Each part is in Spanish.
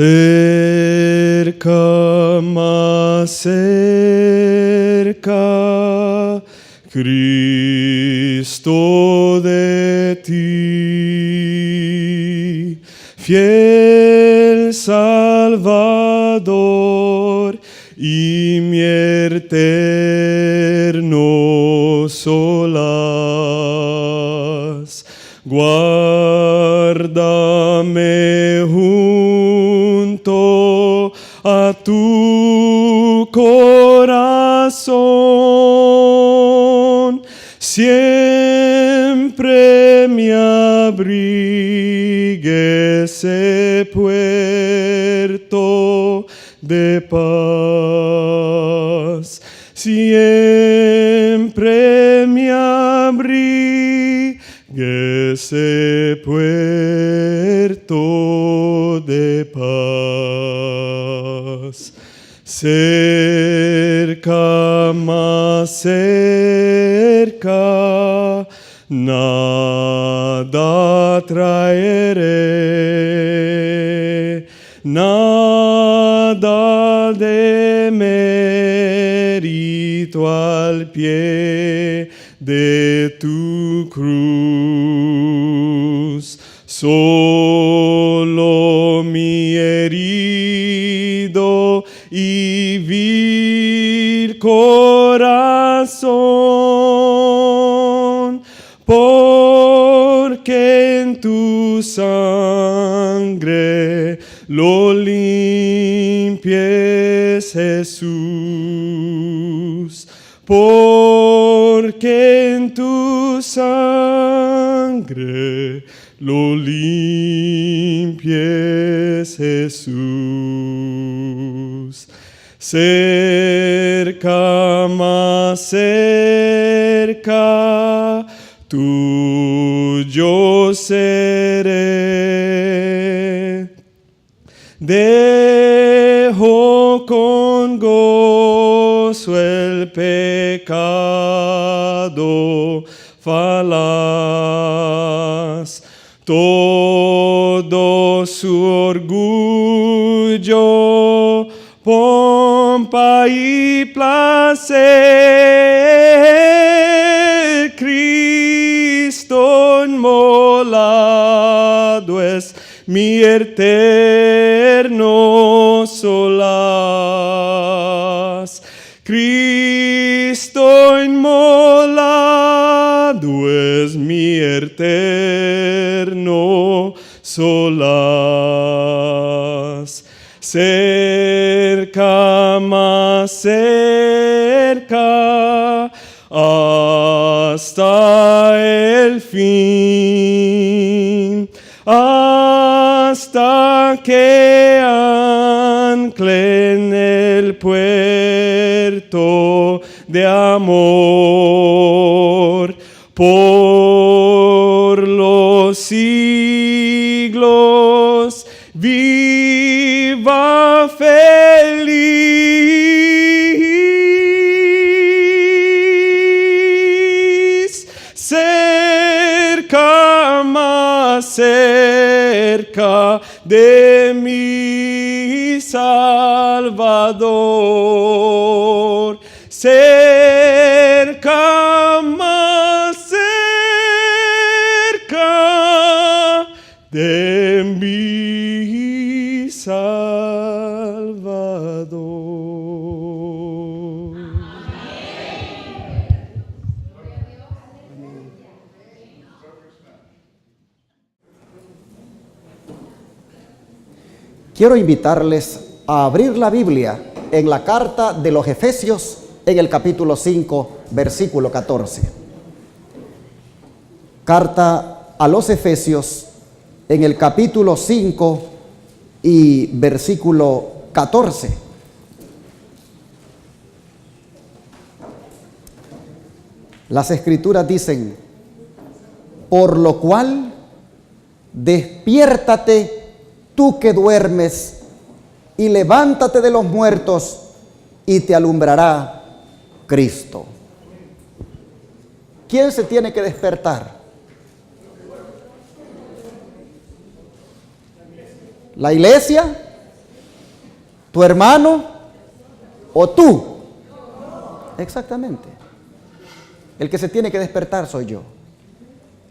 Cerca, más cerca, Cristo de ti, fiel Salvador y mi eterno solaz. Guárdame junto a tu corazón, siempre me abrigue ese puerto de paz, siempre me abrigue ese puerto de paz. Cerca, más cerca, nada traeré, nada de mérito al pie de tu cruz, solo mi herido y vil corazón, porque en tu sangre lo limpies, Jesús, porque en tu sangre lo limpies, Jesús. Cerca, más cerca, tuyo seré. Dejo con gozo el pecado falaz, todo su orgullo, pompa y placer. Cristo inmolado es mi eterno solaz. Cristo inmolado es mi eterno solaz. Cerca, más cerca, hasta el fin, hasta que ancle en el puerto de amor, por los siglos viva feliz. Cerca, más cerca de mi Salvador, cerca, más cerca de mi Salvador. Quiero invitarles a abrir la Biblia en la carta de los Efesios en el capítulo 5, versículo 14. Carta a los Efesios en el capítulo 5 y versículo 14. Las Escrituras dicen: por lo cual, despiértate tú que duermes, y levántate de los muertos, y te alumbrará Cristo. ¿Quién se tiene que despertar? ¿La iglesia? ¿Tu hermano o tú? Exactamente. El que se tiene que despertar soy yo.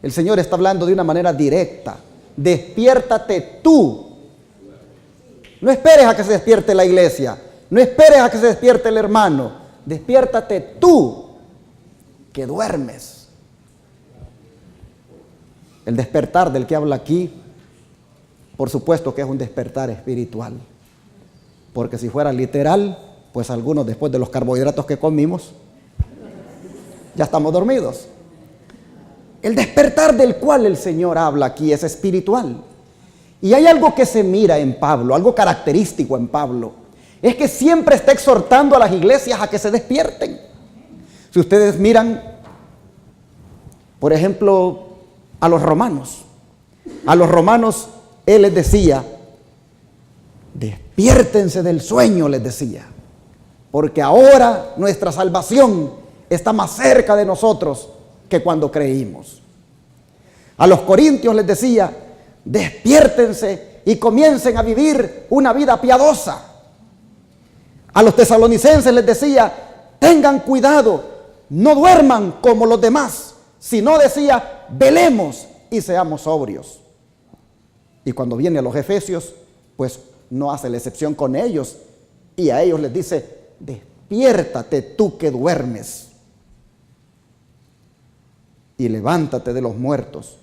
El Señor está hablando de una manera directa. Despiértate tú. No esperes a que se despierte la iglesia. No esperes a que se despierte el hermano. Despiértate tú, que duermes. El despertar del que habla aquí, por supuesto que es un despertar espiritual. Porque si fuera literal, pues algunos después de los carbohidratos que comimos, ya estamos dormidos. El despertar del cual el Señor habla aquí es espiritual. Y hay algo que se mira en Pablo, algo característico en Pablo. Es que siempre está exhortando a las iglesias a que se despierten. Si ustedes miran, por ejemplo, a los romanos él les decía, despiértense del sueño, les decía, porque ahora nuestra salvación está más cerca de nosotros que cuando creímos. A los corintios les decía, despiértense y comiencen a vivir una vida piadosa. A los tesalonicenses les decía, tengan cuidado, no duerman como los demás, sino decía, velemos y seamos sobrios. Y cuando viene a los efesios, pues no hace la excepción con ellos, y a ellos les dice, despiértate tú que duermes, y levántate de los muertos,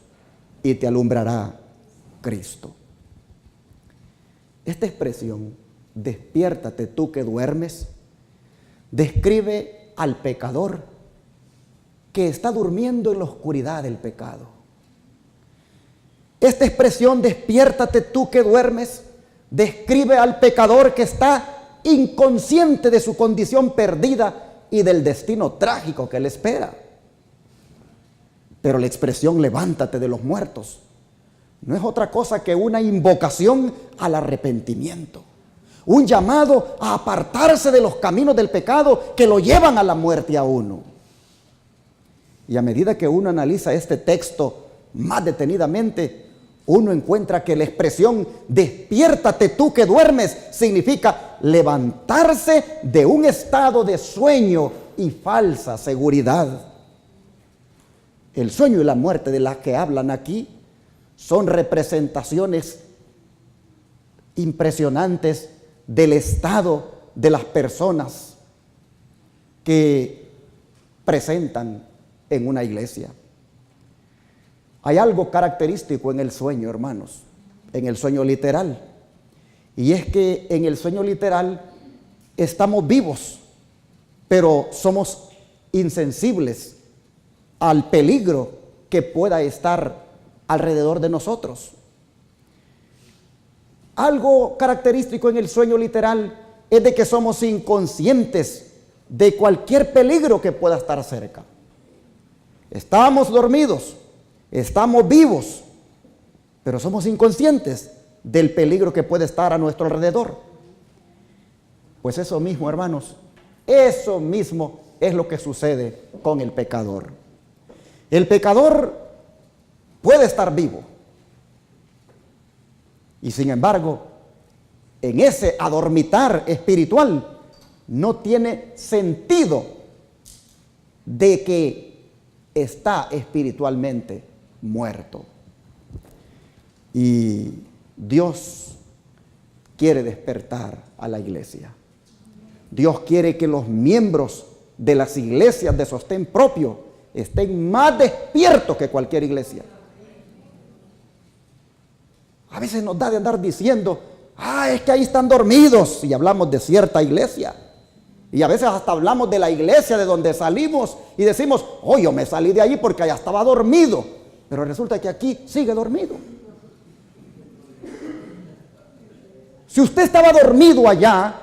y te alumbrará Cristo. Esta expresión, despiértate tú que duermes, describe al pecador que está durmiendo en la oscuridad del pecado. Esta expresión, despiértate tú que duermes, describe al pecador que está inconsciente de su condición perdida y del destino trágico que le espera. Pero la expresión levántate de los muertos no es otra cosa que una invocación al arrepentimiento, un llamado a apartarse de los caminos del pecado que lo llevan a la muerte a uno. Y a medida que uno analiza este texto más detenidamente, uno encuentra que la expresión despiértate tú que duermes significa levantarse de un estado de sueño y falsa seguridad. El sueño y la muerte de las que hablan aquí son representaciones impresionantes del estado de las personas que presentan en una iglesia. Hay algo característico en el sueño, hermanos, en el sueño literal. Y es que en el sueño literal estamos vivos, pero somos insensibles al peligro que pueda estar alrededor de nosotros. Algo característico en el sueño literal es de que somos inconscientes de cualquier peligro que pueda estar cerca. Estamos dormidos, estamos vivos, pero somos inconscientes del peligro que puede estar a nuestro alrededor. Pues eso mismo, hermanos, eso mismo es lo que sucede con el pecador. El pecador puede estar vivo y sin embargo, en ese adormitar espiritual no tiene sentido de que está espiritualmente muerto. Y Dios quiere despertar a la iglesia. Dios quiere que los miembros de las iglesias de sostén propio estén más despiertos que cualquier iglesia. A veces nos da de andar diciendo, es que ahí están dormidos, y hablamos de cierta iglesia. Y a veces hasta hablamos de la iglesia de donde salimos y decimos, yo me salí de allí porque allá estaba dormido. Pero resulta que aquí sigue dormido. Si usted estaba dormido allá,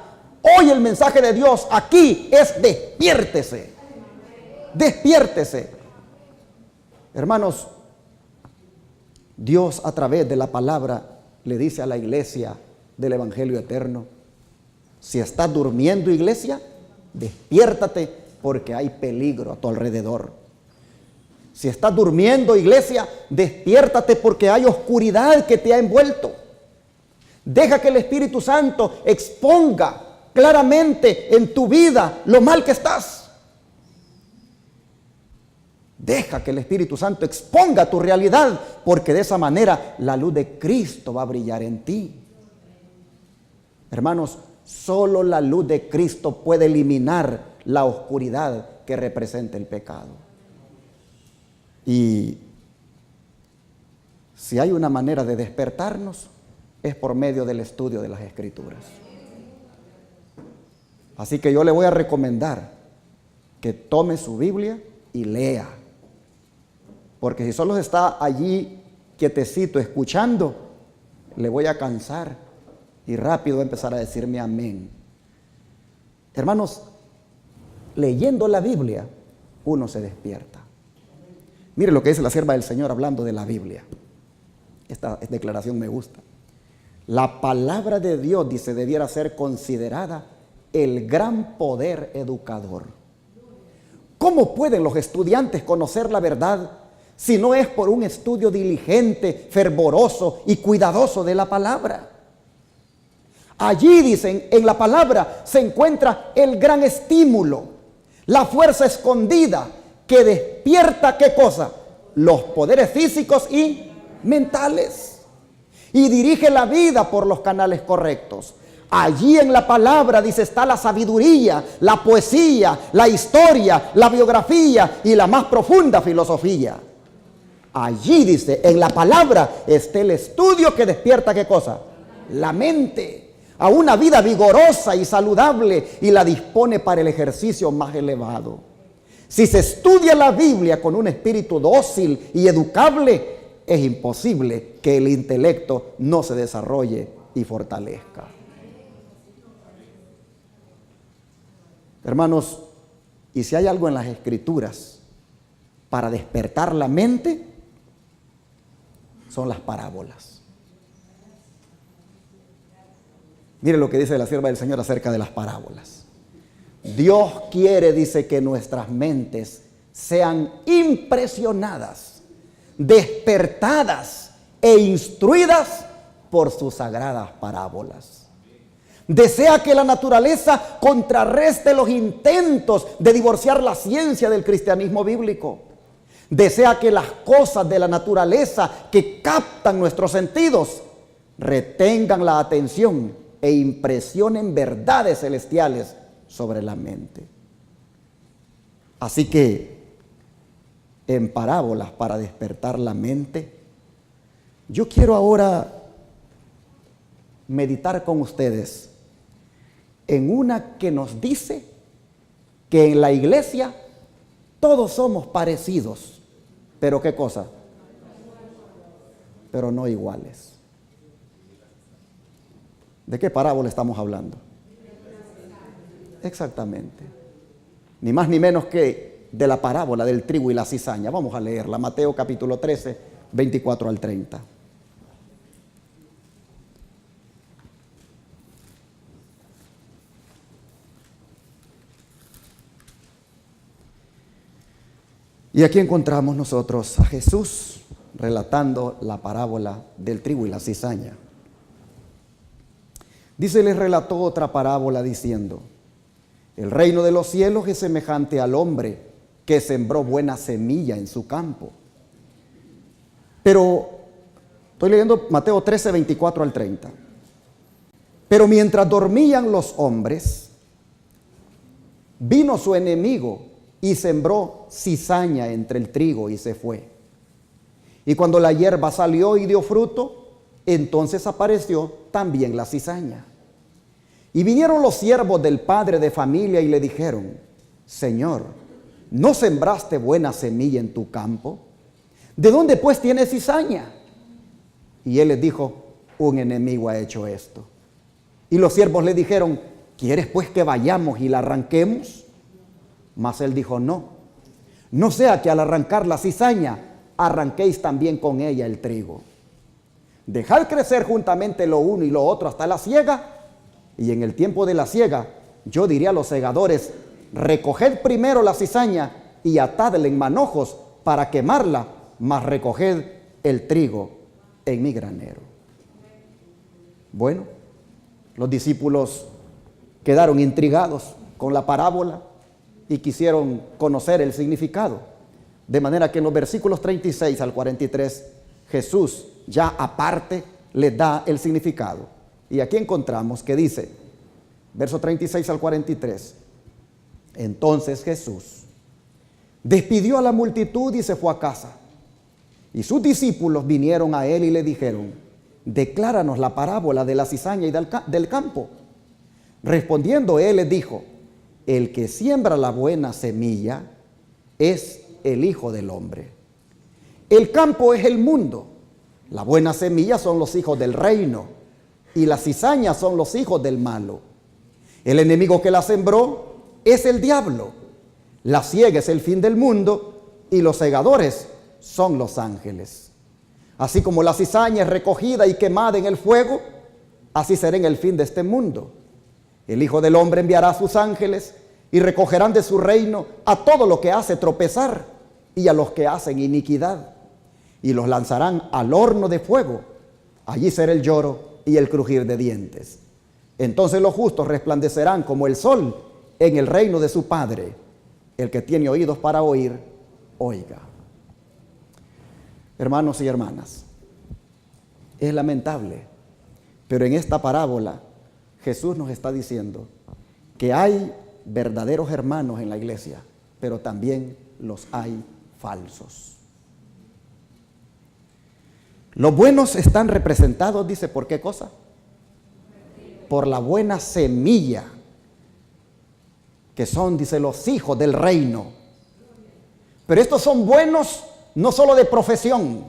hoy el mensaje de Dios aquí es despiértese. Despiértese. Hermanos, Dios a través de la palabra le dice a la iglesia del Evangelio eterno, si estás durmiendo, iglesia, despiértate porque hay peligro a tu alrededor. Si estás durmiendo, iglesia, despiértate porque hay oscuridad que te ha envuelto. Deja que el Espíritu Santo exponga claramente en tu vida lo mal que estás. Deja que el Espíritu Santo exponga tu realidad, porque de esa manera la luz de Cristo va a brillar en ti. Hermanos, solo la luz de Cristo puede eliminar la oscuridad que representa el pecado. Y si hay una manera de despertarnos, es por medio del estudio de las Escrituras. Así que yo le voy a recomendar que tome su Biblia y lea. Porque si solo está allí quietecito escuchando, le voy a cansar y rápido va a empezar a decirme amén. Hermanos, leyendo la Biblia, uno se despierta. Mire lo que dice la sierva del Señor hablando de la Biblia. Esta declaración me gusta. La palabra de Dios, dice, debiera ser considerada el gran poder educador. ¿Cómo pueden los estudiantes conocer la verdad si no es por un estudio diligente, fervoroso y cuidadoso de la palabra? Allí, dicen, en la palabra se encuentra el gran estímulo, la fuerza escondida que despierta, ¿qué cosa? Los poderes físicos y mentales. Y dirige la vida por los canales correctos. Allí en la palabra, dice, está la sabiduría, la poesía, la historia, la biografía y la más profunda filosofía. Allí, dice, en la palabra está el estudio que despierta, ¿qué cosa? La mente a una vida vigorosa y saludable y la dispone para el ejercicio más elevado. Si se estudia la Biblia con un espíritu dócil y educable, es imposible que el intelecto no se desarrolle y fortalezca. Hermanos, y si hay algo en las Escrituras para despertar la mente, son las parábolas. Mire lo que dice la sierva del Señor acerca de las parábolas. Dios quiere, dice, que nuestras mentes sean impresionadas, despertadas e instruidas por sus sagradas parábolas. Desea que la naturaleza contrarreste los intentos de divorciar la ciencia del cristianismo bíblico. Desea que las cosas de la naturaleza que captan nuestros sentidos retengan la atención e impresionen verdades celestiales sobre la mente. Así que, en parábolas para despertar la mente, yo quiero ahora meditar con ustedes en una que nos dice que en la iglesia todos somos parecidos, pero ¿qué cosa? Pero no iguales. ¿De qué parábola estamos hablando? Exactamente. Ni más ni menos que de la parábola del trigo y la cizaña. Vamos a leerla, Mateo capítulo 13, 24 al 30. Y aquí encontramos nosotros a Jesús relatando la parábola del trigo y la cizaña. Dice, les relató otra parábola diciendo: el reino de los cielos es semejante al hombre que sembró buena semilla en su campo. Pero, estoy leyendo Mateo 13, 24 al 30. Pero mientras dormían los hombres, vino su enemigo y sembró cizaña entre el trigo y se fue. Y cuando la hierba salió y dio fruto, entonces apareció también la cizaña. Y vinieron los siervos del padre de familia y le dijeron: Señor, ¿no sembraste buena semilla en tu campo? ¿De dónde pues tienes cizaña? Y él les dijo: un enemigo ha hecho esto. Y los siervos le dijeron: ¿quieres pues que vayamos y la arranquemos? Mas él dijo: no sea que al arrancar la cizaña arranquéis también con ella el trigo. Dejad crecer juntamente lo uno y lo otro hasta la siega, y en el tiempo de la siega yo diré a los segadores: recoged primero la cizaña y atadla en manojos para quemarla, mas recoged el trigo en mi granero. Bueno, los discípulos quedaron intrigados con la parábola y quisieron conocer el significado. De manera que en los versículos 36 al 43, Jesús ya aparte les da el significado. Y aquí encontramos que dice, verso 36 al 43, entonces Jesús despidió a la multitud y se fue a casa. Y sus discípulos vinieron a él y le dijeron, decláranos la parábola de la cizaña y del campo. Respondiendo él les dijo, el que siembra la buena semilla es el Hijo del Hombre. El campo es el mundo. La buena semilla son los hijos del reino y las cizañas son los hijos del malo. El enemigo que la sembró es el diablo. La siega es el fin del mundo y los segadores son los ángeles. Así como la cizaña es recogida y quemada en el fuego, así será en el fin de este mundo. El Hijo del Hombre enviará a sus ángeles y recogerán de su reino a todo lo que hace tropezar y a los que hacen iniquidad, y los lanzarán al horno de fuego. Allí será el lloro y el crujir de dientes. Entonces los justos resplandecerán como el sol en el reino de su Padre. El que tiene oídos para oír, oiga. Hermanos y hermanas, es lamentable, pero en esta parábola Jesús nos está diciendo que hay verdaderos hermanos en la iglesia, pero también los hay falsos. Los buenos están representados, dice, ¿por qué cosa? Por la buena semilla, que son, dice, los hijos del reino. Pero estos son buenos no solo de profesión,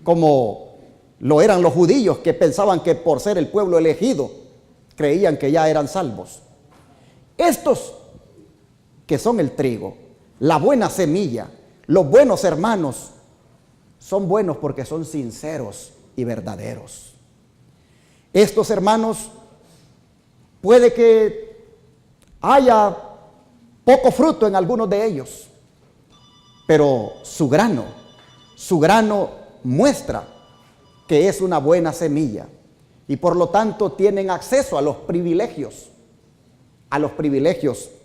como lo eran los judíos, que pensaban que por ser el pueblo elegido, creían que ya eran salvos. Estos que son el trigo, la buena semilla, los buenos hermanos, son buenos porque son sinceros y verdaderos. Estos hermanos, puede que haya poco fruto en algunos de ellos, pero su grano muestra que es una buena semilla y por lo tanto tienen acceso a los privilegios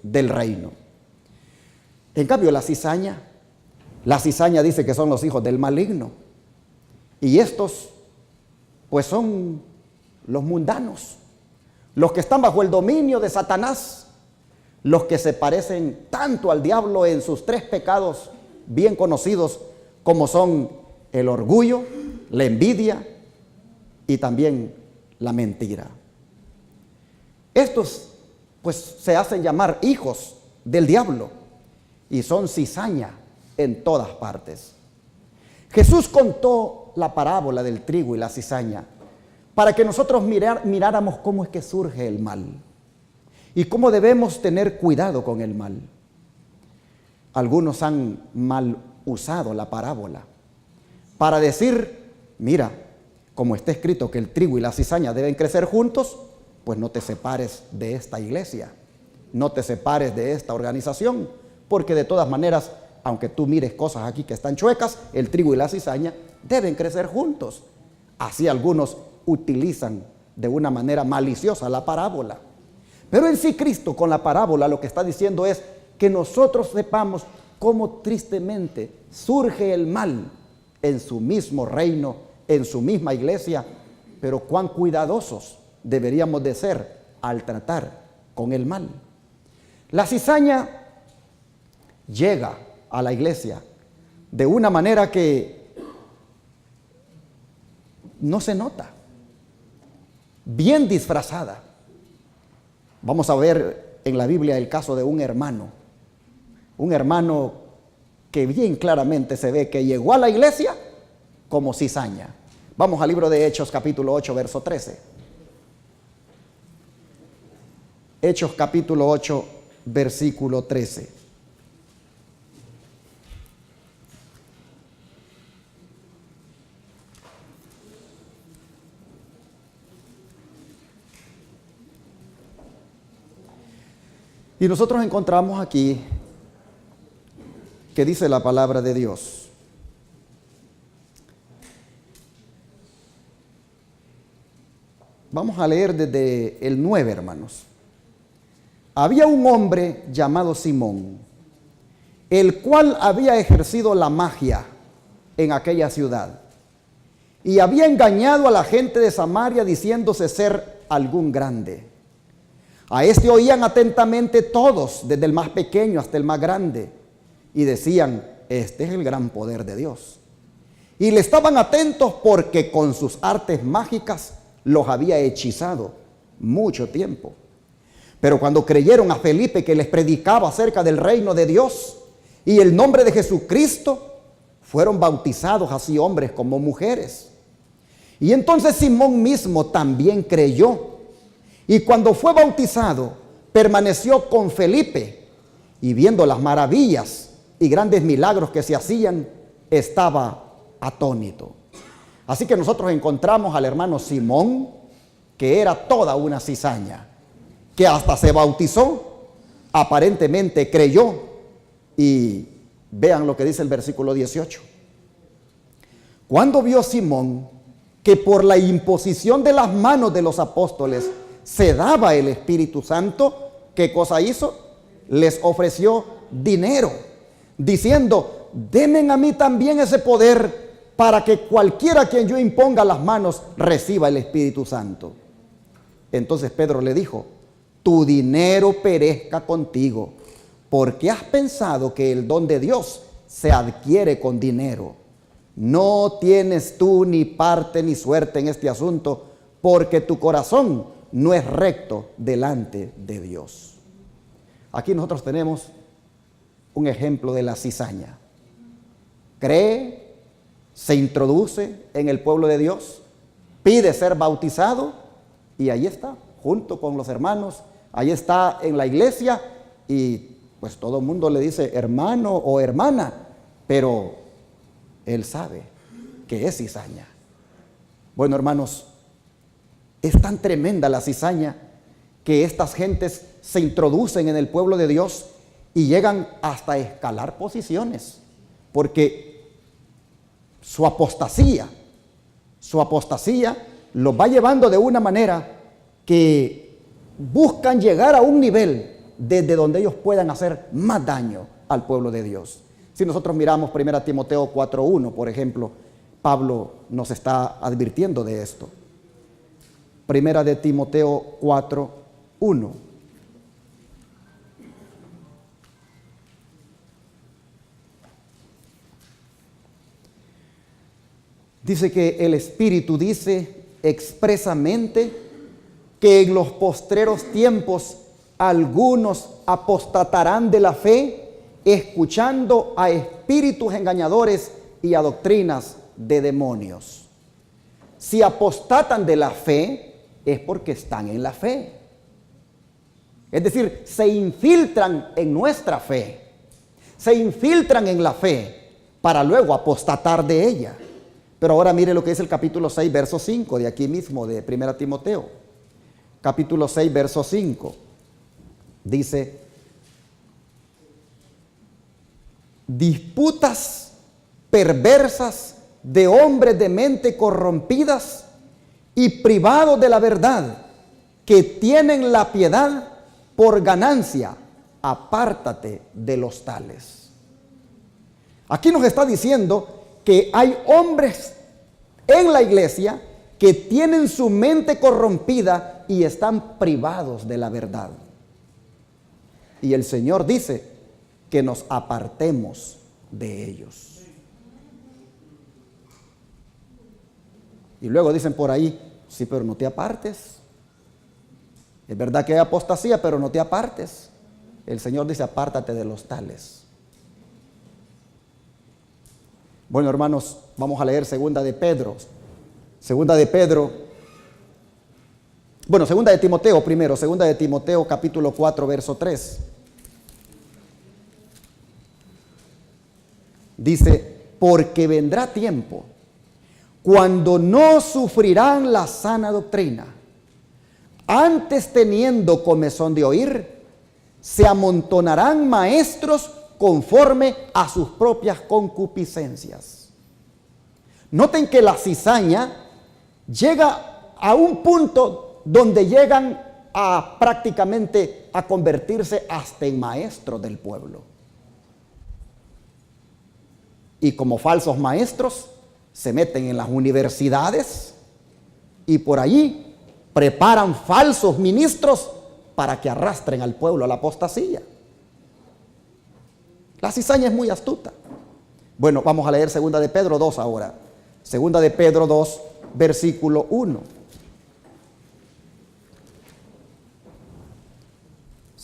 del reino. En cambio, la cizaña dice que son los hijos del maligno. Y estos, pues son los mundanos, los que están bajo el dominio de Satanás, los que se parecen tanto al diablo en sus tres pecados bien conocidos, como son el orgullo, la envidia y también la mentira. Estos, pues, se hacen llamar hijos del diablo y son cizaña en todas partes. Jesús contó la parábola del trigo y la cizaña para que nosotros miráramos cómo es que surge el mal y cómo debemos tener cuidado con el mal. Algunos han mal usado la parábola para decir, mira, como está escrito que el trigo y la cizaña deben crecer juntos, pues no te separes de esta iglesia, no te separes de esta organización, porque de todas maneras, aunque tú mires cosas aquí que están chuecas, el trigo y la cizaña deben crecer juntos. Así algunos utilizan de una manera maliciosa la parábola. Pero en sí Cristo con la parábola lo que está diciendo es que nosotros sepamos cómo tristemente surge el mal en su mismo reino, en su misma iglesia, pero cuán cuidadosos deberíamos de ser al tratar con el mal. La cizaña llega a la iglesia de una manera que no se nota, bien disfrazada. Vamos a ver en la Biblia el caso de un hermano que bien claramente se ve que llegó a la iglesia como cizaña. Vamos al libro de Hechos capítulo 8 verso 13. Hechos capítulo 8 versículo 13. Y nosotros encontramos aquí que dice la palabra de Dios: Vamos a leer desde el 9, hermanos. Había un hombre llamado Simón, el cual había ejercido la magia en aquella ciudad y había engañado a la gente de Samaria diciéndose ser algún grande. A este oían atentamente todos, desde el más pequeño hasta el más grande, y decían: este es el gran poder de Dios. Y le estaban atentos porque con sus artes mágicas los había hechizado mucho tiempo. Pero cuando creyeron a Felipe, que les predicaba acerca del reino de Dios y el nombre de Jesucristo, fueron bautizados así hombres como mujeres. Y entonces Simón mismo también creyó, y cuando fue bautizado permaneció con Felipe, y viendo las maravillas y grandes milagros que se hacían, estaba atónito. Así que nosotros encontramos al hermano Simón, que era toda una cizaña, que hasta se bautizó, aparentemente creyó, y vean lo que dice el versículo 18. Cuando vio Simón que por la imposición de las manos de los apóstoles se daba el Espíritu Santo, ¿qué cosa hizo? Les ofreció dinero, diciendo: denme a mí también ese poder, para que cualquiera a quien yo imponga las manos reciba el Espíritu Santo. Entonces Pedro le dijo: tu dinero perezca contigo, porque has pensado que el don de Dios se adquiere con dinero. No tienes tú ni parte ni suerte en este asunto, porque tu corazón no es recto delante de Dios. Aquí nosotros tenemos un ejemplo de la cizaña. Cree, se introduce en el pueblo de Dios, pide ser bautizado, y ahí está, junto con los hermanos, ahí está en la iglesia, y pues todo el mundo le dice hermano o hermana, pero él sabe que es cizaña. Bueno, hermanos, es tan tremenda la cizaña que estas gentes se introducen en el pueblo de Dios y llegan hasta escalar posiciones, porque su apostasía los va llevando de una manera que buscan llegar a un nivel desde donde ellos puedan hacer más daño al pueblo de Dios. Si nosotros miramos 1 Timoteo 4:1, por ejemplo, Pablo nos está advirtiendo de esto. 1 de Timoteo 4:1. Dice que el Espíritu dice expresamente que en los postreros tiempos algunos apostatarán de la fe, escuchando a espíritus engañadores y a doctrinas de demonios. Si apostatan de la fe, es porque están en la fe. Es decir, se infiltran en nuestra fe, se infiltran en la fe para luego apostatar de ella. Pero ahora mire lo que dice el capítulo 6, verso 5, de aquí mismo, de 1 Timoteo. Capítulo 6, verso 5. Dice: disputas perversas de hombres de mente corrompidas y privados de la verdad, que tienen la piedad por ganancia, apártate de los tales. Aquí nos está diciendo que hay hombres en la iglesia que tienen su mente corrompida y están privados de la verdad. Y el Señor dice que nos apartemos de ellos. Y luego dicen por ahí: sí, pero no te apartes. Es verdad que hay apostasía, pero no te apartes. El Señor dice: apártate de los tales. Bueno, hermanos, vamos a leer segunda de Timoteo primero, segunda de Timoteo capítulo 4, verso 3. Dice: porque vendrá tiempo cuando no sufrirán la sana doctrina, antes teniendo comezón de oír, se amontonarán maestros conforme a sus propias concupiscencias. Noten que la cizaña llega a un punto donde llegan a prácticamente a convertirse hasta en maestros del pueblo. Y como falsos maestros se meten en las universidades y por allí preparan falsos ministros para que arrastren al pueblo a la apostasía. La cizaña es muy astuta. Bueno, vamos a leer 2 de Pedro 2 ahora. 2 de Pedro 2, versículo 1.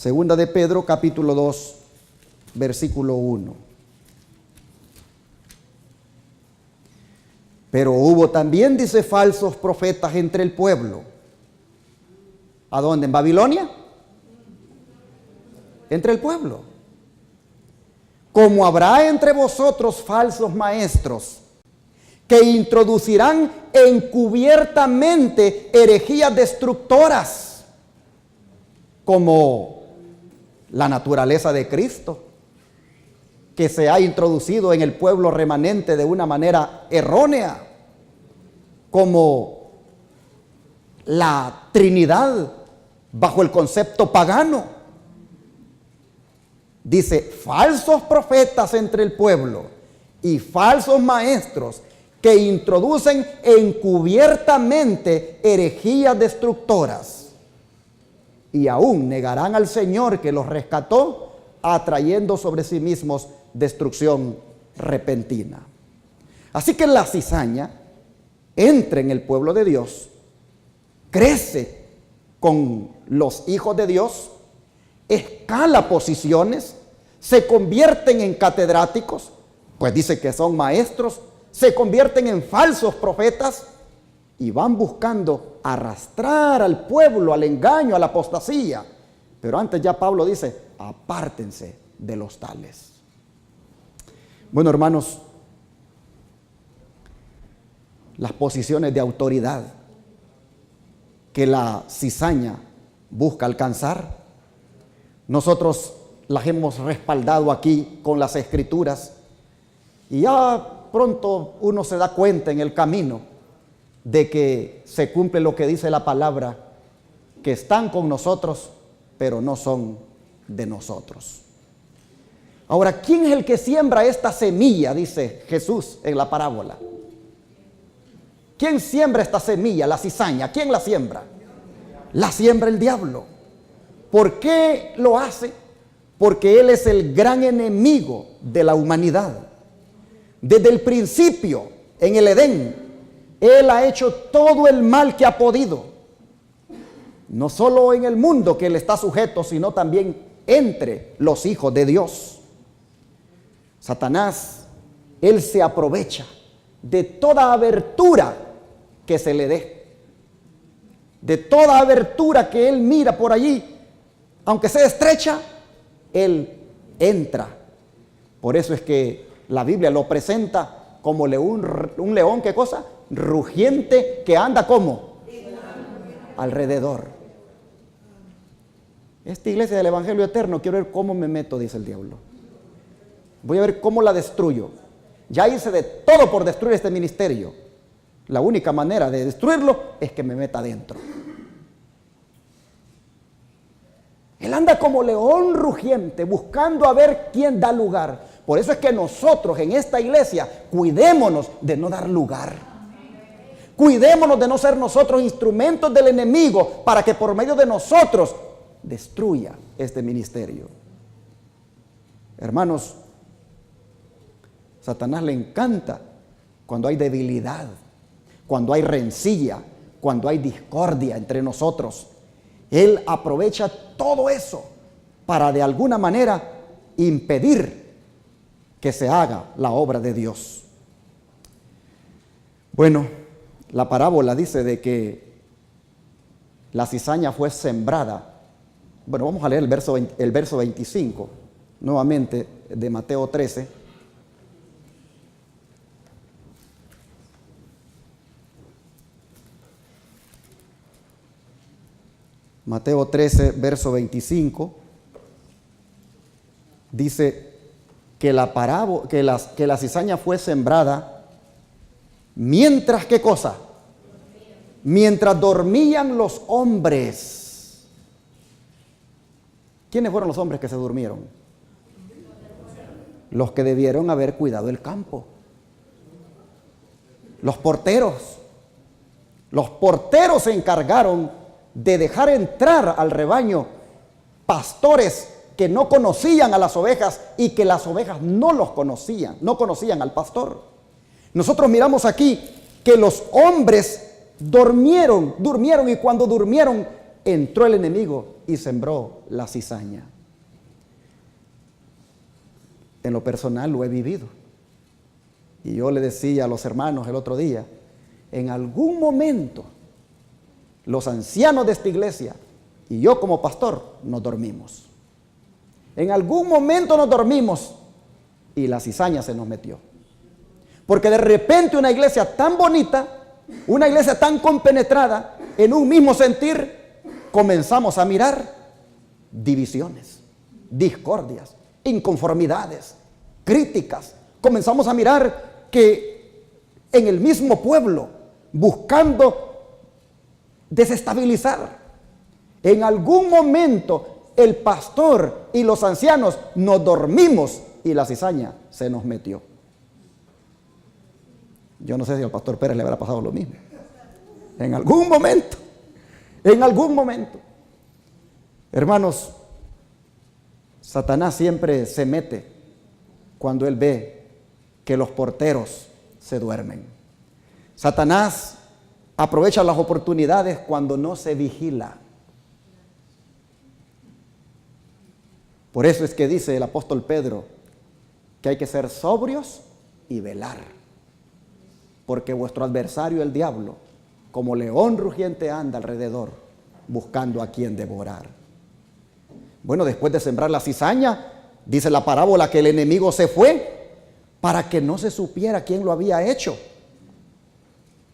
2 de Pedro, capítulo 2, versículo 1. Pero hubo también, dice, falsos profetas entre el pueblo. ¿A dónde? ¿En Babilonia? Entre el pueblo. Como habrá entre vosotros falsos maestros, que introducirán encubiertamente herejías destructoras, como la naturaleza de Cristo, que se ha introducido en el pueblo remanente de una manera errónea, como la Trinidad bajo el concepto pagano. Dice, falsos profetas entre el pueblo y falsos maestros que introducen encubiertamente herejías destructoras y aún negarán al Señor que los rescató, atrayendo sobre sí mismos destrucción repentina. Así que la cizaña entra en el pueblo de Dios, crece con los hijos de Dios, escala posiciones, se convierten en catedráticos, pues dice que son maestros, se convierten en falsos profetas y van buscando arrastrar al pueblo al engaño, a la apostasía. Pero antes ya Pablo dice, apártense de los tales. Bueno, hermanos, las posiciones de autoridad que la cizaña busca alcanzar, nosotros las hemos respaldado aquí con las Escrituras y ya pronto uno se da cuenta en el camino de que se cumple lo que dice la palabra, que están con nosotros, pero no son de nosotros. Ahora, ¿quién es el que siembra esta semilla? Dice Jesús en la parábola. ¿Quién siembra esta semilla, la cizaña? ¿Quién la siembra? La siembra el diablo. ¿Por qué lo hace? Porque él es el gran enemigo de la humanidad. Desde el principio, en el Edén, él ha hecho todo el mal que ha podido. No solo en el mundo que él está sujeto, sino también entre los hijos de Dios. Satanás, él se aprovecha de toda abertura que se le dé. De toda abertura que él mira por allí, aunque sea estrecha, él entra. Por eso es que la Biblia lo presenta como un león, ¿qué cosa? Rugiente, que anda como alrededor. Esta iglesia del Evangelio Eterno, quiero ver cómo me meto, dice el diablo. Voy a ver cómo la destruyo. Ya hice de todo por destruir este ministerio. La única manera de destruirlo es que me meta adentro. Él anda como león rugiente, buscando a ver quién da lugar. Por eso es que nosotros en esta iglesia cuidémonos de no dar lugar. Cuidémonos de no ser nosotros instrumentos del enemigo para que por medio de nosotros destruya este ministerio. Hermanos, Satanás le encanta cuando hay debilidad, cuando hay rencilla, cuando hay discordia entre nosotros. Él aprovecha todo eso para de alguna manera impedir que se haga la obra de Dios. Bueno, la parábola dice de que la cizaña fue sembrada. Bueno, vamos a leer el verso 25, nuevamente de Mateo 13. Mateo 13, verso 25, dice que la cizaña fue sembrada mientras, ¿qué cosa? mientras dormían los hombres. ¿Quiénes fueron los hombres que se durmieron? Los que debieron haber cuidado el campo. Los porteros. Los porteros se encargaron de dejar entrar al rebaño pastores que no conocían a las ovejas y que las ovejas no los conocían, no conocían al pastor. Nosotros miramos aquí que los hombres durmieron y cuando durmieron entró el enemigo y sembró la cizaña. En lo personal lo he vivido. Y yo le decía a los hermanos el otro día, en algún momento los ancianos de esta iglesia y yo como pastor nos dormimos. En algún momento nos dormimos y la cizaña se nos metió. Porque de repente una iglesia tan bonita, una iglesia tan compenetrada, en un mismo sentir, comenzamos a mirar divisiones, discordias, inconformidades, críticas. Comenzamos a mirar que en el mismo pueblo, buscando desestabilizar, en algún momento el pastor y los ancianos nos dormimos y la cizaña se nos metió. Yo no sé si al pastor Pérez le habrá pasado lo mismo. En algún momento. Hermanos, Satanás siempre se mete cuando él ve que los porteros se duermen. Satanás aprovecha las oportunidades cuando no se vigila. Por eso es que dice el apóstol Pedro que hay que ser sobrios y velar. Porque vuestro adversario, el diablo, como león rugiente anda alrededor, buscando a quien devorar. Bueno, después de sembrar la cizaña, dice la parábola que el enemigo se fue para que no se supiera quién lo había hecho.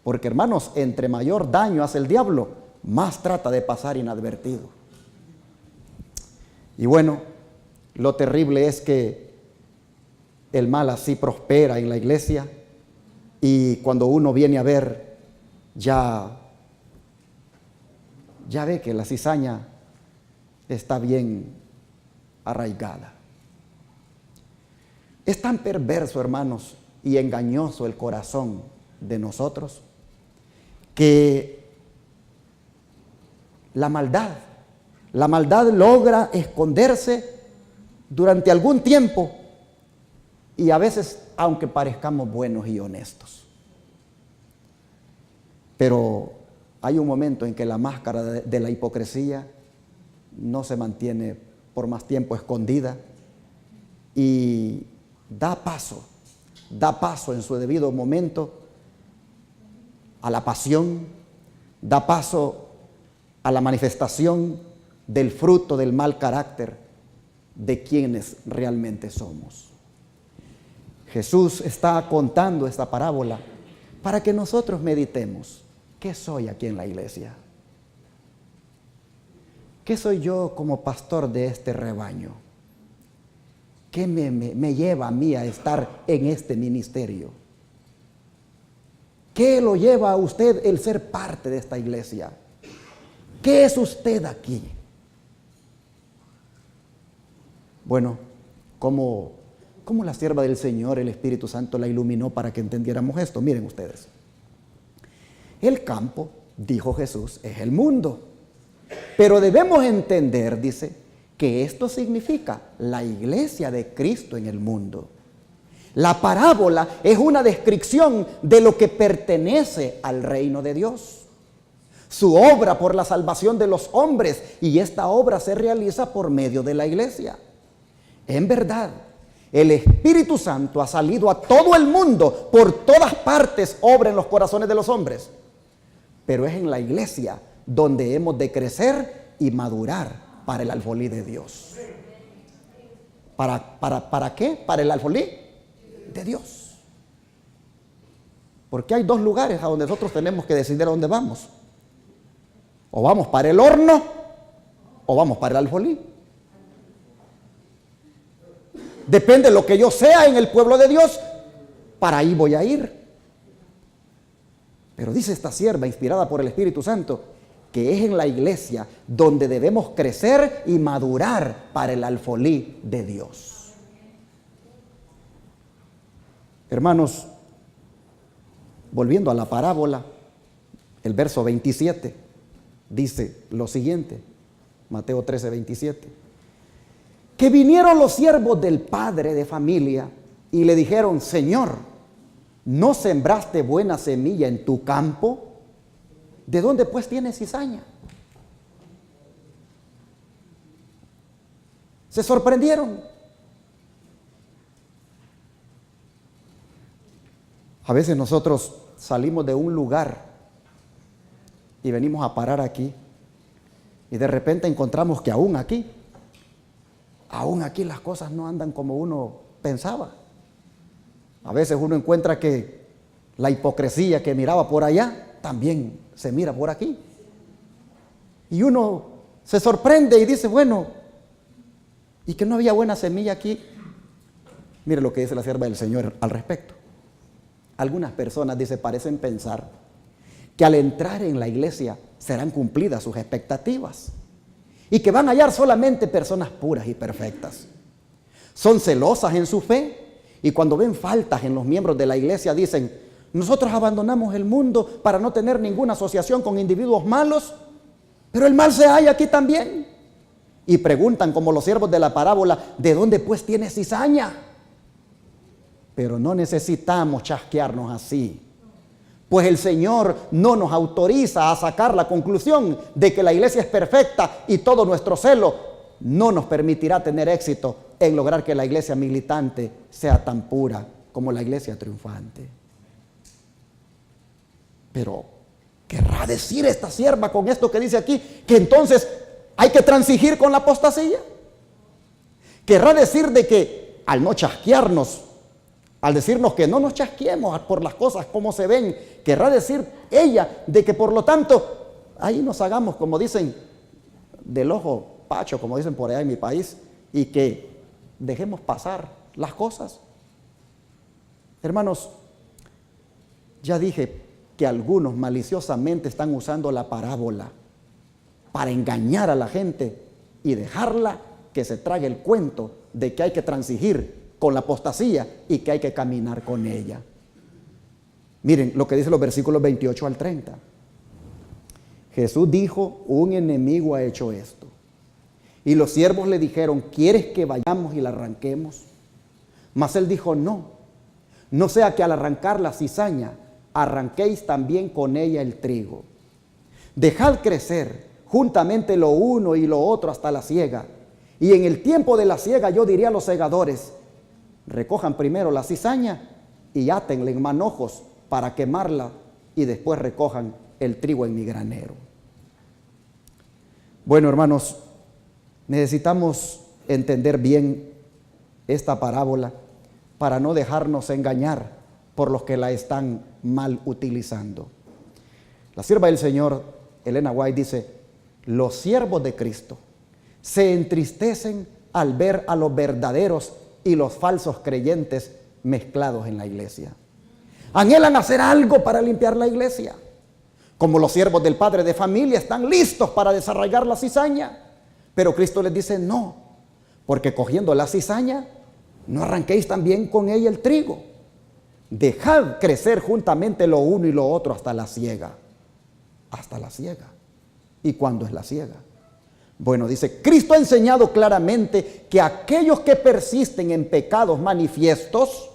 Porque, hermanos, entre mayor daño hace el diablo, más trata de pasar inadvertido. Y bueno, lo terrible es que el mal así prospera en la iglesia y cuando uno viene a ver, ya ve que la cizaña está bien arraigada. Es tan perverso, hermanos, y engañoso el corazón de nosotros que la maldad logra esconderse durante algún tiempo y a veces aunque parezcamos buenos y honestos. Pero hay un momento en que la máscara de la hipocresía no se mantiene por más tiempo escondida y da paso en su debido momento a la pasión, da paso a la manifestación del fruto del mal carácter de quienes realmente somos. Jesús está contando esta parábola para que nosotros meditemos. ¿Qué soy aquí en la iglesia? ¿Qué soy yo como pastor de este rebaño? ¿Qué me lleva a mí a estar en este ministerio? ¿Qué lo lleva a usted el ser parte de esta iglesia? ¿Qué es usted aquí? Bueno, como la sierva del Señor, el Espíritu Santo la iluminó para que entendiéramos esto. Miren ustedes. El campo, dijo Jesús, es el mundo. Pero debemos entender, dice, que esto significa la iglesia de Cristo en el mundo. La parábola es una descripción de lo que pertenece al reino de Dios. Su obra por la salvación de los hombres, y esta obra se realiza por medio de la iglesia. En verdad, el Espíritu Santo ha salido a todo el mundo, por todas partes obra en los corazones de los hombres. Pero es en la iglesia donde hemos de crecer y madurar para el alfolí de Dios. ¿Para qué? Para el alfolí de Dios. Porque hay dos lugares a donde nosotros tenemos que decidir a dónde vamos. O vamos para el horno o vamos para el alfolí. Depende de lo que yo sea en el pueblo de Dios, para ahí voy a ir. Pero dice esta sierva, inspirada por el Espíritu Santo, que es en la iglesia donde debemos crecer y madurar para el alfolí de Dios. Hermanos, volviendo a la parábola, el verso 27 dice lo siguiente, Mateo 13, 27. Que vinieron los siervos del padre de familia y le dijeron: Señor, ¿no sembraste buena semilla en tu campo? ¿De dónde pues tienes cizaña? Se sorprendieron. A veces nosotros salimos de un lugar y venimos a parar aquí y de repente encontramos que aún aquí las cosas no andan como uno pensaba. A veces uno encuentra que la hipocresía que miraba por allá también se mira por aquí. Y uno se sorprende y dice: bueno, ¿y que no había buena semilla aquí? Mire lo que dice la sierva del Señor al respecto. Algunas personas, dice, parecen pensar que al entrar en la iglesia serán cumplidas sus expectativas y que van a hallar solamente personas puras y perfectas. Son celosas en su fe y cuando ven faltas en los miembros de la iglesia dicen: nosotros abandonamos el mundo para no tener ninguna asociación con individuos malos, pero el mal se halla aquí también. Y preguntan, como los siervos de la parábola: ¿de dónde pues tiene cizaña? Pero no necesitamos chasquearnos así, pues el Señor no nos autoriza a sacar la conclusión de que la iglesia es perfecta y todo nuestro celo no nos permitirá tener éxito en lograr que la iglesia militante sea tan pura como la iglesia triunfante. Pero, ¿querrá decir esta sierva con esto que dice aquí que entonces hay que transigir con la apostasía? ¿Querrá decir de que al no chasquearnos, al decirnos que no nos chasqueemos por las cosas como se ven, querrá decir ella de que por lo tanto ahí nos hagamos, como dicen, del ojo pacho, como dicen por allá en mi país, y que dejemos pasar las cosas? Hermanos, ya dije que algunos maliciosamente están usando la parábola para engañar a la gente y dejarla que se trague el cuento de que hay que transigir con la apostasía y que hay que caminar con ella. Miren lo que dice los versículos 28 al 30. Jesús dijo: un enemigo ha hecho esto. Y los siervos le dijeron: ¿quieres que vayamos y la arranquemos? Mas él dijo: no sea que al arrancar la cizaña arranquéis también con ella el trigo. Dejad crecer juntamente lo uno y lo otro hasta la siega. Y en el tiempo de la siega yo diría a los segadores: recojan primero la cizaña y átenla en manojos para quemarla, y después recojan el trigo en mi granero. Bueno, hermanos, necesitamos entender bien esta parábola para no dejarnos engañar por los que la están mal utilizando. La sierva del Señor, Elena White, dice: los siervos de Cristo se entristecen al ver a los verdaderos y los falsos creyentes mezclados en la iglesia. Anhelan hacer algo para limpiar la iglesia. Como los siervos del padre de familia están listos para desarraigar la cizaña. Pero Cristo les dice: no, porque cogiendo la cizaña, no arranquéis también con ella el trigo. Dejad crecer juntamente lo uno y lo otro hasta la siega. Hasta la siega. ¿Y cuándo es la siega? Bueno, dice, Cristo ha enseñado claramente que aquellos que persisten en pecados manifiestos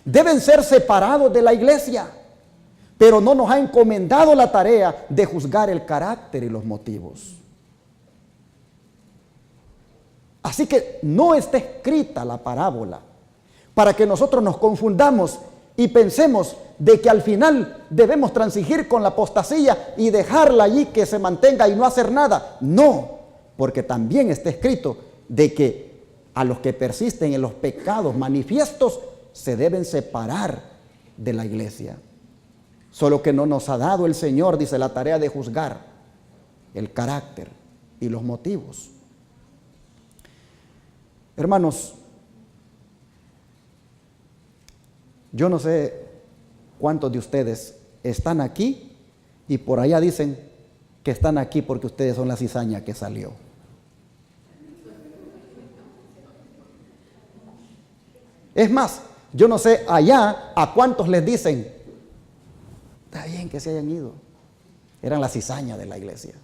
deben ser separados de la iglesia, pero no nos ha encomendado la tarea de juzgar el carácter y los motivos. Así que no está escrita la parábola para que nosotros nos confundamos y pensemos de que al final debemos transigir con la apostasía y dejarla allí que se mantenga y no hacer nada. No, porque también está escrito de que a los que persisten en los pecados manifiestos se deben separar de la iglesia. Solo que no nos ha dado el Señor, dice, la tarea de juzgar el carácter y los motivos. Hermanos, yo no sé cuántos de ustedes están aquí y por allá dicen que están aquí porque ustedes son la cizaña que salió. Es más, yo no sé allá a cuántos les dicen, está bien que se hayan ido, eran la cizaña de la iglesia.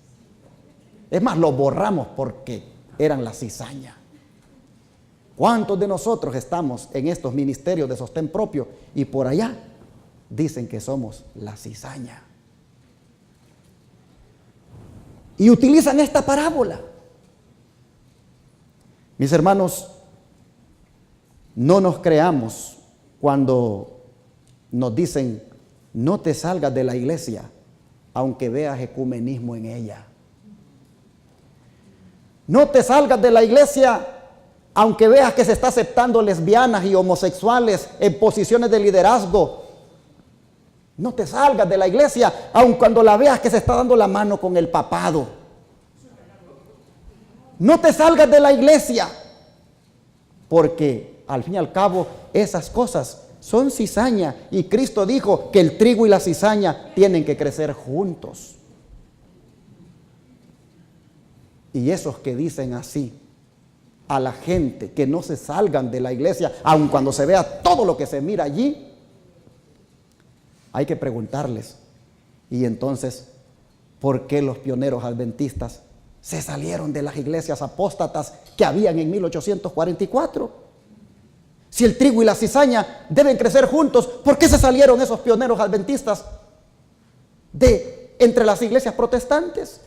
Es más, los borramos porque eran la cizaña. ¿Cuántos de nosotros estamos en estos ministerios de sostén propio y por allá dicen que somos la cizaña? Y utilizan esta parábola. Mis hermanos, no nos creamos cuando nos dicen, no te salgas de la iglesia, aunque veas ecumenismo en ella. No te salgas de la iglesia, aunque veas que se está aceptando lesbianas y homosexuales en posiciones de liderazgo. No te salgas de la iglesia, aun cuando la veas que se está dando la mano con el papado. No te salgas de la iglesia, porque al fin y al cabo esas cosas son cizaña, y Cristo dijo que el trigo y la cizaña tienen que crecer juntos. Y esos que dicen así a la gente, que no se salgan de la iglesia, aun cuando se vea todo lo que se mira allí, hay que preguntarles, y entonces, ¿por qué los pioneros adventistas se salieron de las iglesias apóstatas que habían en 1844? Si el trigo y la cizaña deben crecer juntos, ¿por qué se salieron esos pioneros adventistas de entre las iglesias protestantes?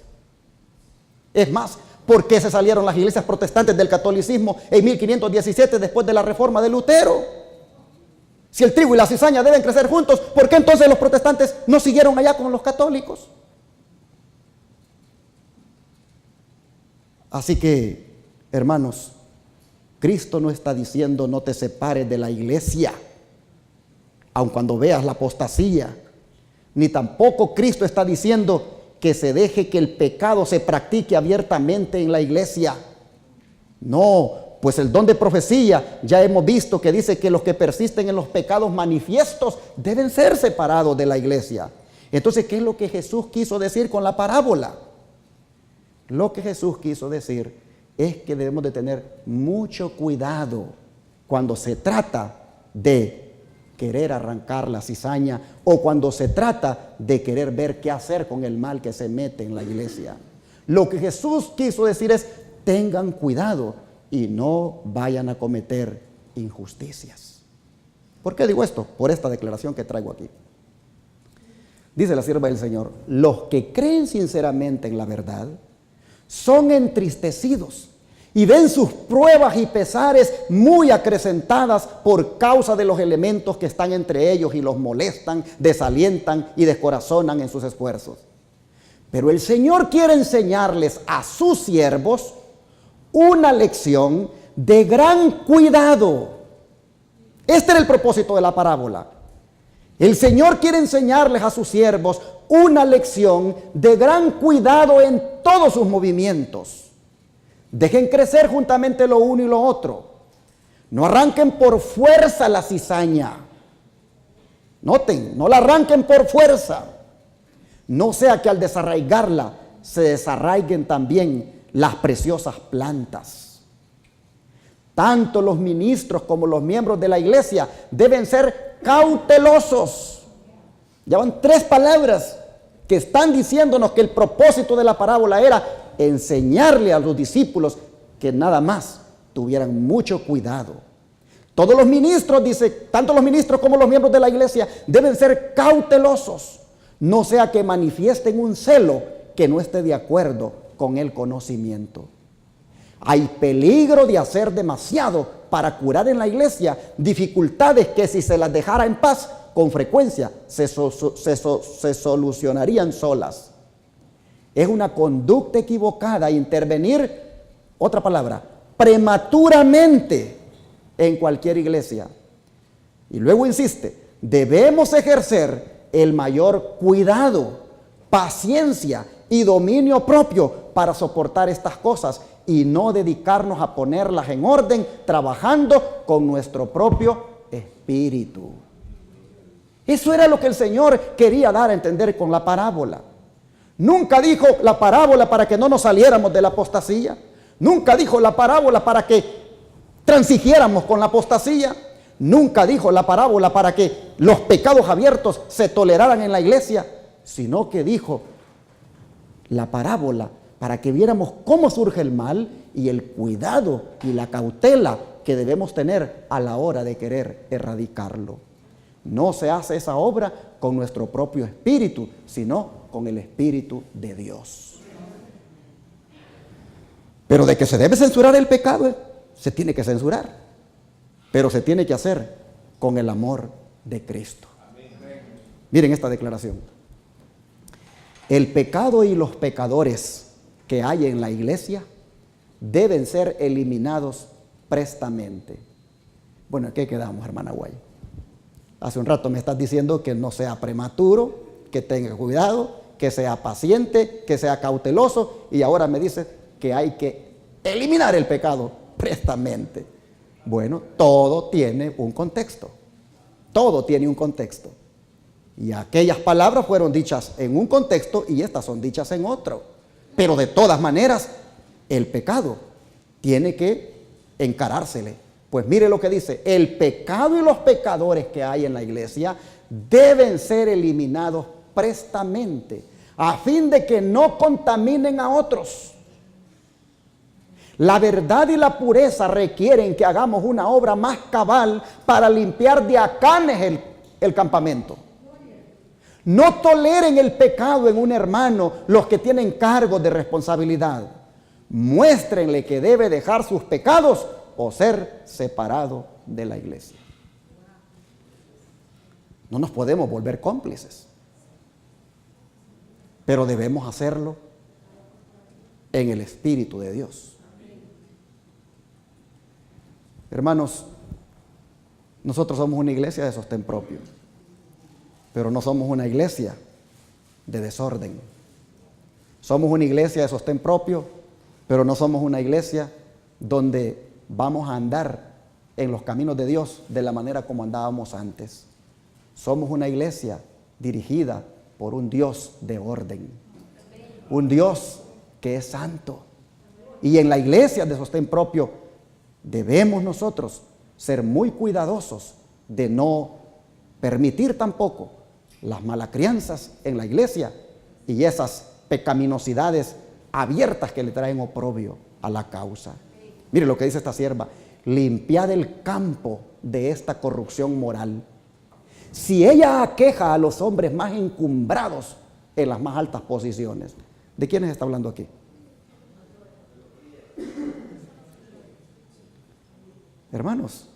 Es más, ¿por qué se salieron las iglesias protestantes del catolicismo en 1517 después de la reforma de Lutero? Si el trigo y la cizaña deben crecer juntos, ¿por qué entonces los protestantes no siguieron allá con los católicos? Así que, hermanos, Cristo no está diciendo no te separes de la iglesia, aun cuando veas la apostasía, ni tampoco Cristo está diciendo que se deje que el pecado se practique abiertamente en la iglesia. No, pues el don de profecía ya hemos visto que dice que los que persisten en los pecados manifiestos deben ser separados de la iglesia. Entonces, ¿qué es lo que Jesús quiso decir con la parábola? Lo que Jesús quiso decir es que debemos de tener mucho cuidado cuando se trata de querer arrancar la cizaña o cuando se trata de querer ver qué hacer con el mal que se mete en la iglesia. Lo que Jesús quiso decir es, tengan cuidado y no vayan a cometer injusticias. ¿Por qué digo esto? Por esta declaración que traigo aquí. Dice la sierva del Señor, los que creen sinceramente en la verdad son entristecidos y ven sus pruebas y pesares muy acrecentadas por causa de los elementos que están entre ellos y los molestan, desalientan y descorazonan en sus esfuerzos. Pero el Señor quiere enseñarles a sus siervos una lección de gran cuidado. Este era el propósito de la parábola. El Señor quiere enseñarles a sus siervos una lección de gran cuidado en todos sus movimientos. Dejen crecer juntamente lo uno y lo otro. No arranquen por fuerza la cizaña. Noten, no la arranquen por fuerza. No sea que al desarraigarla se desarraiguen también las preciosas plantas. Tanto los ministros como los miembros de la iglesia deben ser cautelosos. Ya van 3 palabras que están diciéndonos que el propósito de la parábola era enseñarle a los discípulos que nada más tuvieran mucho cuidado. Todos los ministros, dice, tanto los ministros como los miembros de la iglesia deben ser cautelosos, no sea que manifiesten un celo que no esté de acuerdo con el conocimiento. Hay peligro de hacer demasiado para curar en la iglesia dificultades que si se las dejara en paz, con frecuencia se solucionarían solas. Es una conducta equivocada intervenir, otra palabra, prematuramente en cualquier iglesia. Y luego insiste, debemos ejercer el mayor cuidado, paciencia y dominio propio para soportar estas cosas y no dedicarnos a ponerlas en orden trabajando con nuestro propio espíritu. Eso era lo que el Señor quería dar a entender con la parábola. Nunca dijo la parábola para que no nos saliéramos de la apostasía. Nunca dijo la parábola para que transigiéramos con la apostasía. Nunca dijo la parábola para que los pecados abiertos se toleraran en la iglesia, sino que dijo la parábola para que viéramos cómo surge el mal y el cuidado y la cautela que debemos tener a la hora de querer erradicarlo. No se hace esa obra con nuestro propio espíritu, sino con el Espíritu de Dios. Pero de que se debe censurar el pecado, se tiene que censurar, pero se tiene que hacer con el amor de Cristo. Miren esta declaración. El pecado y los pecadores que hay en la iglesia deben ser eliminados prestamente. Bueno, ¿en qué quedamos, hermana Guay? Hace un rato me estás diciendo que no sea prematuro, que tenga cuidado, que sea paciente, que sea cauteloso, y ahora me dices que hay que eliminar el pecado prestamente. Bueno, todo tiene un contexto. Todo tiene un contexto. Y aquellas palabras fueron dichas en un contexto y estas son dichas en otro. Pero de todas maneras, el pecado tiene que encarársele. Pues mire lo que dice: el pecado y los pecadores que hay en la iglesia deben ser eliminados prestamente, a fin de que no contaminen a otros. La verdad y la pureza requieren que hagamos una obra más cabal para limpiar de acanes el campamento. No toleren el pecado en un hermano los que tienen cargos de responsabilidad. Muéstrenle que debe dejar sus pecados o ser separado de la iglesia. No nos podemos volver cómplices, pero debemos hacerlo en el Espíritu de Dios. Hermanos, nosotros somos una iglesia de sostén propio, pero no somos una iglesia de desorden. Somos una iglesia de sostén propio, pero no somos una iglesia donde vamos a andar en los caminos de Dios de la manera como andábamos antes. Somos una iglesia dirigida por un Dios de orden, un Dios que es santo. Y en la iglesia de sostén propio debemos nosotros ser muy cuidadosos de no permitir tampoco las malacrianzas en la iglesia y esas pecaminosidades abiertas que le traen oprobio a la causa. Mire lo que dice esta sierva: limpiad el campo de esta corrupción moral. Si ella aqueja a los hombres más encumbrados en las más altas posiciones. ¿De quiénes está hablando aquí? Hermanos,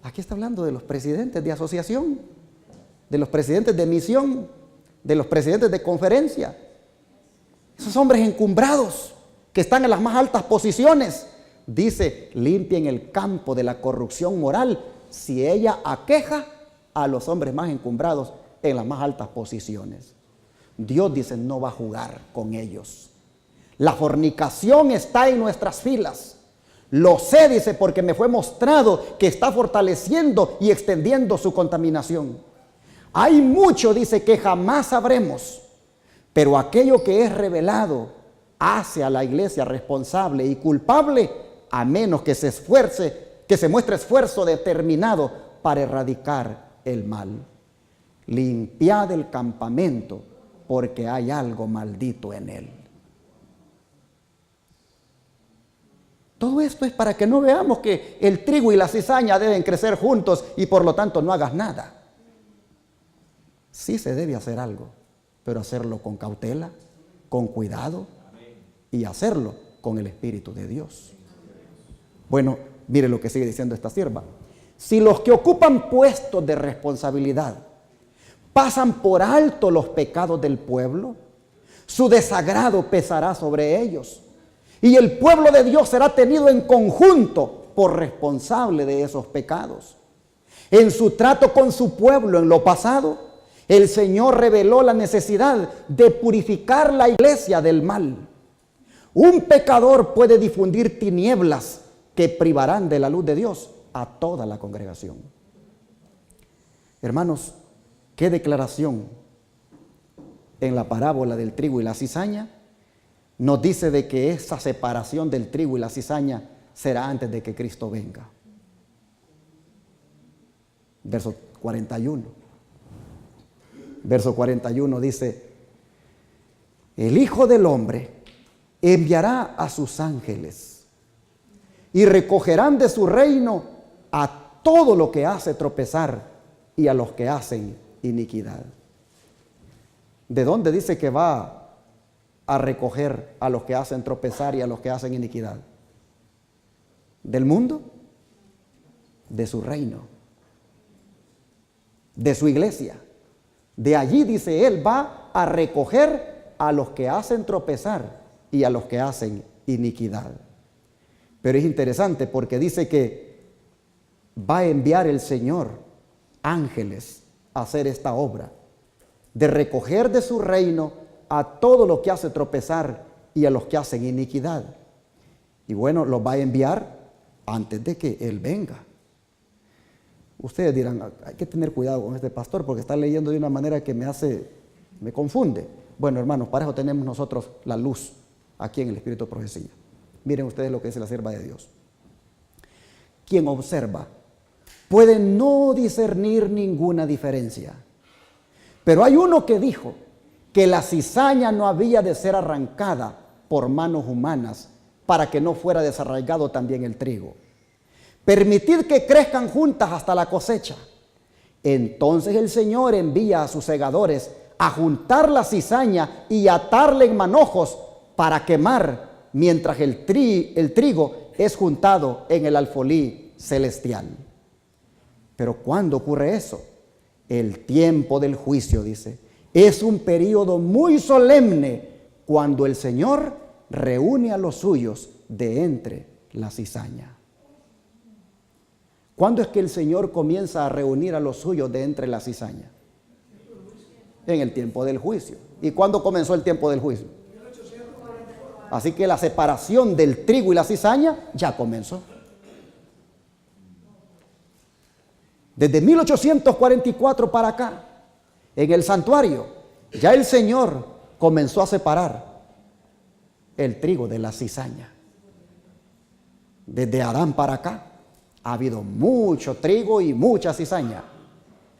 aquí está hablando de los presidentes de asociación, de los presidentes de misión, de los presidentes de conferencia. Esos hombres encumbrados que están en las más altas posiciones. Dice: limpien el campo de la corrupción moral si ella aqueja a los hombres más encumbrados en las más altas posiciones. Dios dice: no va a jugar con ellos. La fornicación está en nuestras filas. Lo sé, dice, porque me fue mostrado que está fortaleciendo y extendiendo su contaminación. Hay mucho, dice, que jamás sabremos, pero aquello que es revelado hace a la iglesia responsable y culpable, a menos que se esfuerce, que se muestre esfuerzo determinado para erradicar el mal. Limpiad el campamento, porque hay algo maldito en él. Todo esto es para que no veamos que el trigo y la cizaña deben crecer juntos y por lo tanto no hagas nada. Sí se debe hacer algo, pero hacerlo con cautela, con cuidado y hacerlo con el Espíritu de Dios. Bueno, mire lo que sigue diciendo esta sierva. Si los que ocupan puestos de responsabilidad pasan por alto los pecados del pueblo, su desagrado pesará sobre ellos. Y el pueblo de Dios será tenido en conjunto por responsable de esos pecados. En su trato con su pueblo en lo pasado, el Señor reveló la necesidad de purificar la iglesia del mal. Un pecador puede difundir tinieblas que privarán de la luz de Dios a toda la congregación. Hermanos, ¿Qué declaración en la parábola del trigo y la cizaña nos dice de que esa separación del trigo y la cizaña será antes de que Cristo venga? Verso 41. Verso 41 dice: el Hijo del Hombre enviará a sus ángeles y recogerán de su reino a todo lo que hace tropezar y a los que hacen iniquidad. ¿De dónde dice que va a recoger a los que hacen tropezar y a los que hacen iniquidad? ¿Del mundo? De su reino, de su iglesia. De allí, dice él, va a recoger a los que hacen tropezar y a los que hacen iniquidad. Pero es interesante porque dice que va a enviar el Señor ángeles a hacer esta obra, de recoger de su reino a todo lo que hace tropezar y a los que hacen iniquidad. Y bueno, los va a enviar antes de que Él venga. Ustedes dirán, hay que tener cuidado con este pastor porque está leyendo de una manera que me confunde. Bueno, hermanos, para eso tenemos nosotros la luz aquí en el Espíritu de Profecía. Miren ustedes lo que dice la sierva de Dios. Quien observa puede no discernir ninguna diferencia. Pero hay uno que dijo que la cizaña no había de ser arrancada por manos humanas para que no fuera desarraigado también el trigo. Permitid que crezcan juntas hasta la cosecha. Entonces el Señor envía a sus segadores a juntar la cizaña y atarla en manojos para quemar, mientras el trigo es juntado en el alfolí celestial. Pero ¿cuándo ocurre eso? El tiempo del juicio, dice. Es un periodo muy solemne cuando el Señor reúne a los suyos de entre la cizaña. ¿Cuándo es que el Señor comienza a reunir a los suyos de entre la cizaña? En el tiempo del juicio. ¿Y cuándo comenzó el tiempo del juicio? Así que la separación del trigo y la cizaña ya comenzó. Desde 1844 para acá, en el santuario, ya el Señor comenzó a separar el trigo de la cizaña. Desde Adán para acá ha habido mucho trigo y mucha cizaña.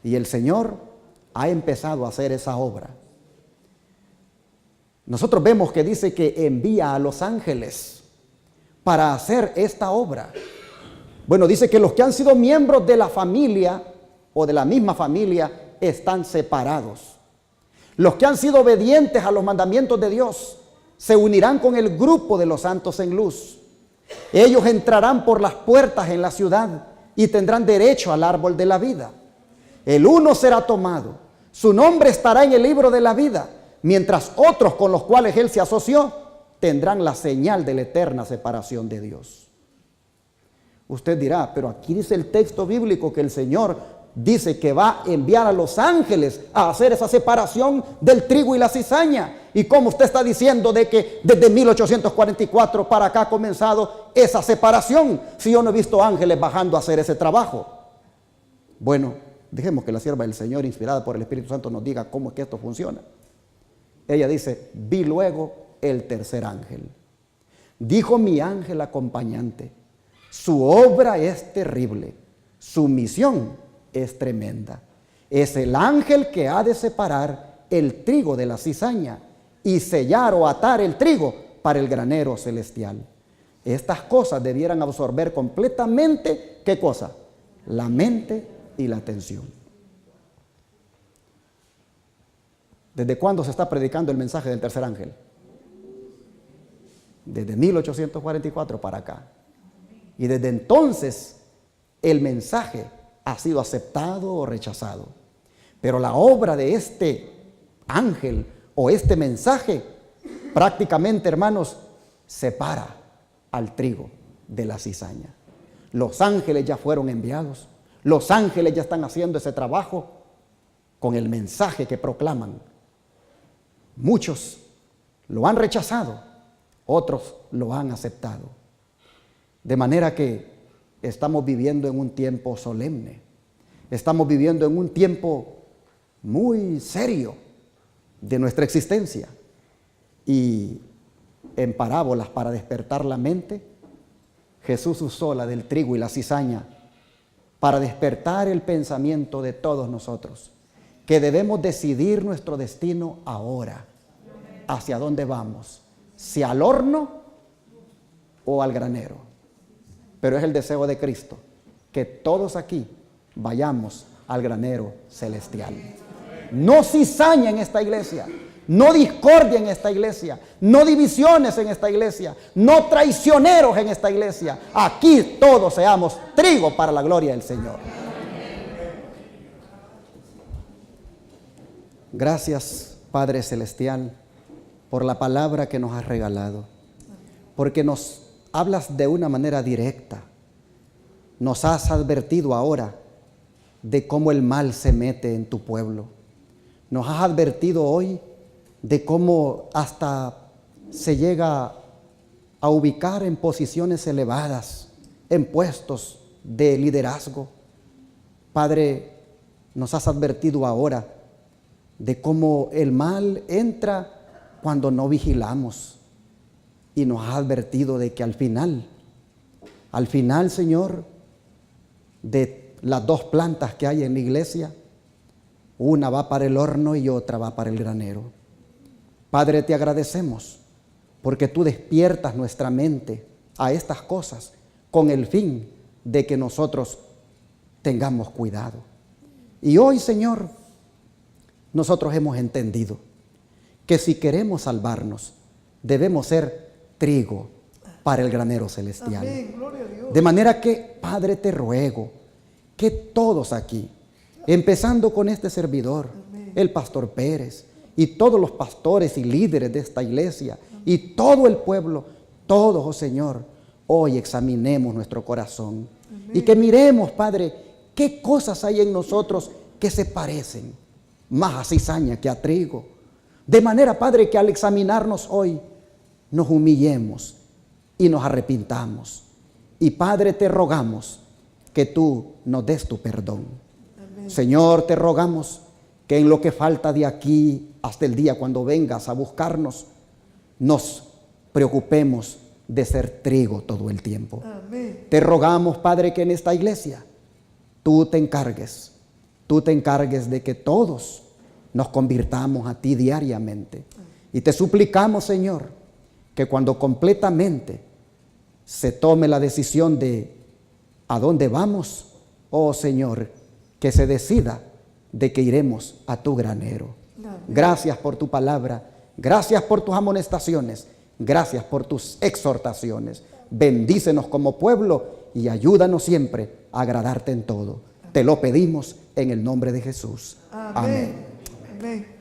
Y el Señor ha empezado a hacer esa obra. Nosotros vemos que dice que envía a los ángeles para hacer esta obra. Bueno, dice que los que han sido miembros de la familia o de la misma familia están separados. Los que han sido obedientes a los mandamientos de Dios se unirán con el grupo de los santos en luz. Ellos entrarán por las puertas en la ciudad y tendrán derecho al árbol de la vida. El uno será tomado, su nombre estará en el libro de la vida, mientras otros con los cuales él se asoció tendrán la señal de la eterna separación de Dios. Usted dirá, pero aquí dice el texto bíblico que el Señor dice que va a enviar a los ángeles a hacer esa separación del trigo y la cizaña. ¿Y cómo usted está diciendo de que desde 1844 para acá ha comenzado esa separación? Si yo no he visto ángeles bajando a hacer ese trabajo. Bueno, dejemos que la sierva del Señor, inspirada por el Espíritu Santo, nos diga cómo es que esto funciona. Ella dice, vi luego el tercer ángel. Dijo mi ángel acompañante, su obra es terrible, su misión es tremenda. Es el ángel que ha de separar el trigo de la cizaña y sellar o atar el trigo para el granero celestial. Estas cosas debieran absorber completamente, ¿qué cosa? La mente y la atención. ¿Desde cuándo se está predicando el mensaje del tercer ángel? Desde 1844 para acá. Y desde entonces el mensaje ha sido aceptado o rechazado. Pero la obra de este ángel o este mensaje prácticamente, hermanos, separa al trigo de la cizaña. Los ángeles ya fueron enviados. Los ángeles ya están haciendo ese trabajo con el mensaje que proclaman. Muchos lo han rechazado, otros lo han aceptado. De manera que estamos viviendo en un tiempo solemne. Estamos viviendo en un tiempo muy serio de nuestra existencia. Y en parábolas para despertar la mente, Jesús usó la del trigo y la cizaña para despertar el pensamiento de todos nosotros, que debemos decidir nuestro destino ahora, hacia dónde vamos, si al horno o al granero. Pero es el deseo de Cristo que todos aquí vayamos al granero celestial. No cizaña en esta iglesia, no discordia en esta iglesia, no divisiones en esta iglesia, no traicioneros en esta iglesia. Aquí todos seamos trigo para la gloria del Señor. Gracias, Padre Celestial, por la palabra que nos has regalado, porque nos hablas de una manera directa. Nos has advertido ahora de cómo el mal se mete en tu pueblo. Nos has advertido hoy de cómo hasta se llega a ubicar en posiciones elevadas, en puestos de liderazgo. Padre, nos has advertido ahora de cómo el mal entra cuando no vigilamos, y nos has advertido de que al final, Señor, de las dos plantas que hay en la iglesia, una va para el horno y otra va para el granero. Padre, te agradecemos porque tú despiertas nuestra mente a estas cosas con el fin de que nosotros tengamos cuidado. Y hoy, Señor, nosotros hemos entendido que si queremos salvarnos, debemos ser trigo para el granero celestial. Amén, gloria a Dios. De manera que, Padre, te ruego que todos aquí, empezando con este servidor, el pastor Pérez, y todos los pastores y líderes de esta iglesia, y todo el pueblo, todos, oh Señor, hoy examinemos nuestro corazón. Y que miremos, Padre, qué cosas hay en nosotros que se parecen más a cizaña que a trigo. De manera, Padre, que al examinarnos hoy, nos humillemos y nos arrepintamos. Y, Padre, te rogamos que tú nos des tu perdón. Amén. Señor, te rogamos que en lo que falta de aquí hasta el día cuando vengas a buscarnos, nos preocupemos de ser trigo todo el tiempo. Amén. Te rogamos, Padre, que en esta iglesia tú te encargues de que todos nos convirtamos a ti diariamente. Y te suplicamos, Señor, que cuando completamente se tome la decisión de a dónde vamos, oh Señor, que se decida de que iremos a tu granero. Amén. Gracias por tu palabra, gracias por tus amonestaciones, gracias por tus exhortaciones. Bendícenos como pueblo y ayúdanos siempre a agradarte en todo. Te lo pedimos en el nombre de Jesús. Amén. Amén. Amén.